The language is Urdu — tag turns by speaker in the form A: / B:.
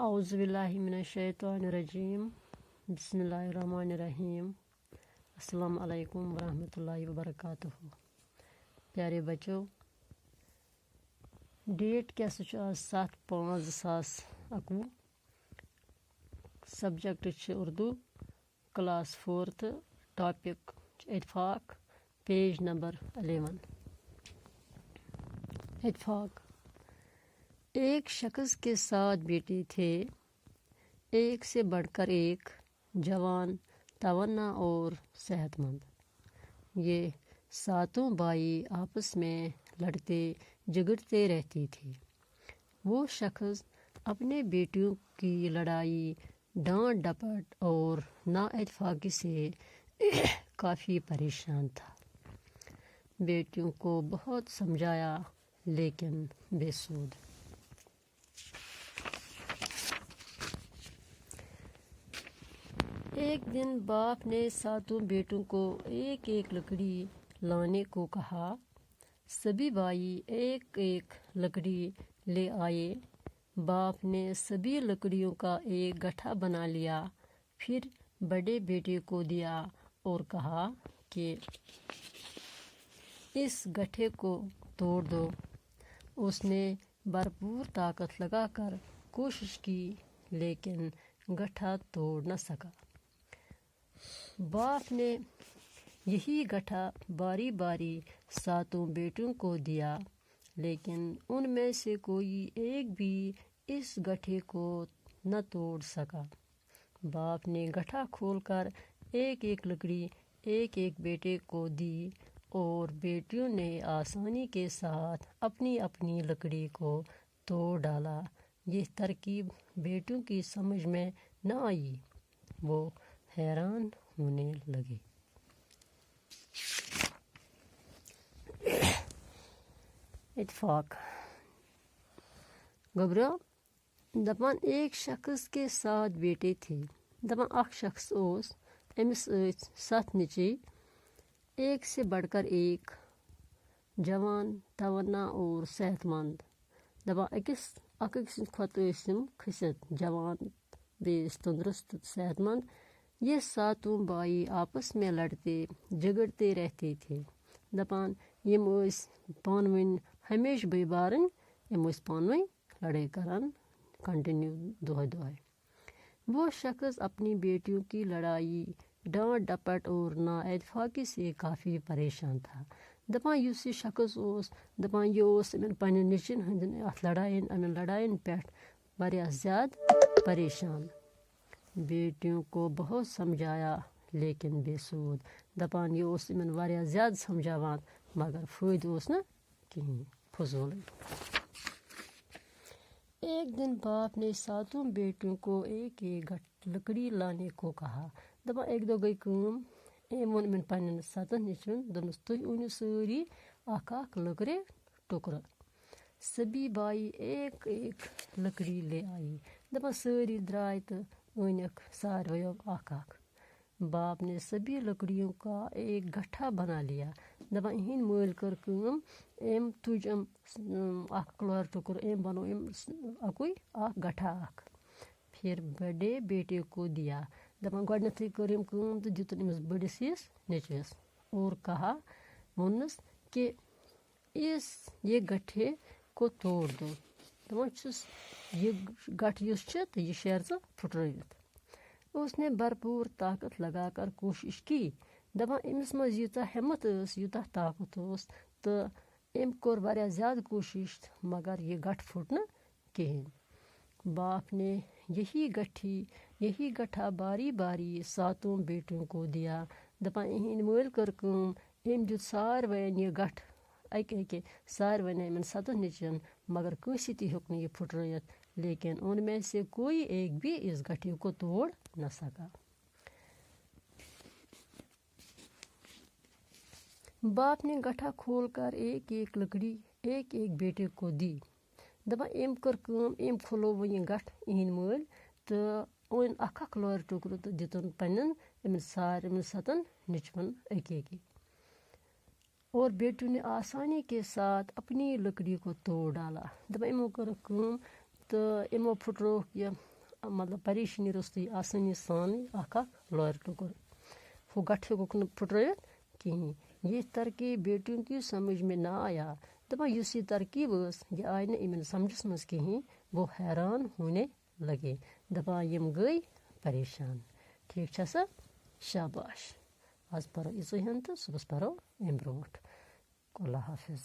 A: اعوذ باللہ من الشیطان الرجیم بسم اللہ الرحمن الرحیم السلام علیکم ورحمۃ اللہ وبرکاتہ. پیارے بچوں، ڈیٹ کیا سا آج 7/5/2021. Subject Urdu, class 4th، topic اتفاق، پیج نمبر 11. اتفاق. ایک شخص کے 7 بیٹے تھے، ایک سے بڑھ کر ایک، جوان، توانا اور صحت مند. یہ 7 بھائی آپس میں لڑتے جھگڑتے رہتے تھے. وہ شخص اپنے بیٹوں کی لڑائی، ڈانٹ ڈپٹ اور نااتفاقی سے کافی پریشان تھا. بیٹوں کو بہت سمجھایا لیکن بے سود. ایک دن باپ نے 7 بیٹوں کو ایک ایک لکڑی لانے کو کہا. سبھی بھائی ایک ایک لکڑی لے آئے. باپ نے سبھی لکڑیوں کا ایک گٹھا بنا لیا، پھر بڑے بیٹے کو دیا اور کہا کہ اس گٹھے کو توڑ دو. اس نے بھرپور طاقت لگا کر کوشش کی لیکن گٹھا توڑ نہ سکا. باپ نے یہی گٹھا باری باری 7 بیٹوں کو دیا لیکن ان میں سے کوئی ایک بھی اس گٹھے کو نہ توڑ سکا. باپ نے گٹھا کھول کر ایک ایک لکڑی ایک ایک بیٹے کو دی اور بیٹیوں نے آسانی کے ساتھ اپنی اپنی لکڑی کو توڑ ڈالا. یہ ترکیب بیٹوں کی سمجھ میں نہ آئی. وہ حیران ہونے لگے. اتفاق. گبرو دپان ایک شخص کے 7 بیٹے تھے. دپان اخ شخص اوس، امس 7 نیچے، ایک سے بڑھ کر ایک، جوان، توانا اور صحت مند. دپان اکھ سند کھوت ٲسِم کھٔسِتھ جوان، بیٚیِس تندرست صحت مند. یہ 7 بھائی آپس میں لڑتے جھگڑتے رہتے تھے. دپان یم ٲسۍ پانہٕ ؤنۍ ہمیشہ بٲے بارٕنۍ، یم ٲسۍ پانہٕ ؤنۍ لڑٲے کران کنٹینیو دۄہے دۄہے. وہ شخص اپنی بیٹیوں کی لڑائی، ڈانٹ ڈپٹ اور نااتفاقی سے کافی پریشان تھا. دپان یُس یہ شخص اوس، دپان یہ اوس یمن پننٮ۪ن نیٚچوٮ۪ن ہٕنٛدٮ۪ن اتھ لڑاین یِمن لڑاین پٮ۪ٹھ واریاہ زیادٕ پریشان. بیٹیوں کو بہت سمجھایا لیکن بے سود. دپان یہ اوس یمن واریاہ زیادٕ سمجھاوان مگر فٲیدٕ اوس نہٕ کہیٖنۍ، فضوٗلٕے. ایک دن باپ نے 7 بیٹوں کو ایک ایک لکڑی لانے کو کہا. دپان اکہِ دۄہ گٔے کٲم. أمۍ ووٚن یِمن پننٮ۪ن 7 نیٚچوٮ۪ن، دوٚپنس تُہۍ أنِو سٲری اکھ اکھ لٔکرِ ٹُکرٕ. سبھی بھائی ایک ایک لکڑی لے آئی. دپان سٲری درٛاے تہٕ أنِکھ سارویو اکھ اکھ. باپ نے سبھی لکڑیوں کا ایک گٹھا بنا لیا. دپان یِہنٛدۍ مٲلۍ کٔر کٲم، أمۍ تُج اکھ لورِ ٹُکُر، أمۍ بنوو اکُے اکھ گٹھا اکھ. پھر بڑے بیٹے کو دیا. دپان گۄڈنیتھٕے کٔر أمۍ کٲم تہٕ دِتُن أمِس بٔڑِس ہِس نیٚچوِس اور کہا، ووٚننس کہ یہ گٹھے کو توڑ دو. دپان چھُس یہ گٹھ یُس چھُ تہٕ یہ شیرٕ ژٕ پھٕٹرٲوِتھ. اس نے بھرپور طاقت لگا کر کوشش کی. دپان أمِس منٛز ییٖژاہ ہٮ۪مت ٲس، یوٗتاہ طاقت اوس تہٕ أمۍ کوٚر واریاہ زیادٕ کوشش مگر یہ گٹھ پھُٹ نہٕ کہیٖنۍ. باپ نے یہی گٹھا باری باری 7 بیٹوں کو دیا. دپان یِہنٛدۍ مٲلۍ کٔر کٲم، أمۍ دیُت ساروین یہ گٹھ اکہِ ساروین یِمن 7 نیٚچوٮ۪ن مگر کٲنٛسی تہِ ہیوٚک نہٕ یہ پھٕٹرٲوِتھ لیکن ان میں سے کوئی ایک بھی اس گٹھے کو توڑ نہ سکا. باپ نے گٹھا کھول کر ایک ایک لکڑی ایک ایک بیٹے کو دی. دپان أمۍ کٔر کٲم، أمۍ کھُلوو وۄنۍ یہِ گٹھ یِہنٛدۍ مٲلۍ تہٕ اوٚن اکھ اکھ لورِ ٹُکرٕ تہٕ دِتُن پننٮ۪ن یِمن ساروین 7 نیٚچوٮ۪ن اکہِ اکہِ. اور بیٹوں نے آسانی کے ساتھ اپنی لکڑی کو توڑ ڈالا. دپان یِمو کٔرٕکھ کٲم تہٕ یِمو پھٕٹرٲوکھ یہِ مطلب پریشٲنی روٚستُے آسٲنی سانٕے اکھ لورِ ٹُکُر ہُہ گٹھ ہیوٚکُکھ نہٕ پھٕٹرٲوِتھ کِہیٖنۍ یہ ترکیب بیٹیوں کی سمجھ میں نہ آیا دپان یُس یہِ ترکیب ٲس یہِ آے نہٕ یِمن سمجھس منٛز کِہیٖنۍ وہ حیران ہونے لگے دپان یِم گٔے پریشان ٹھیٖک چھا سا شاباش آز پرو یِژٕے ہن تہٕ صُبحس پرو اَمہِ برونٛٹھ اللہ حافظ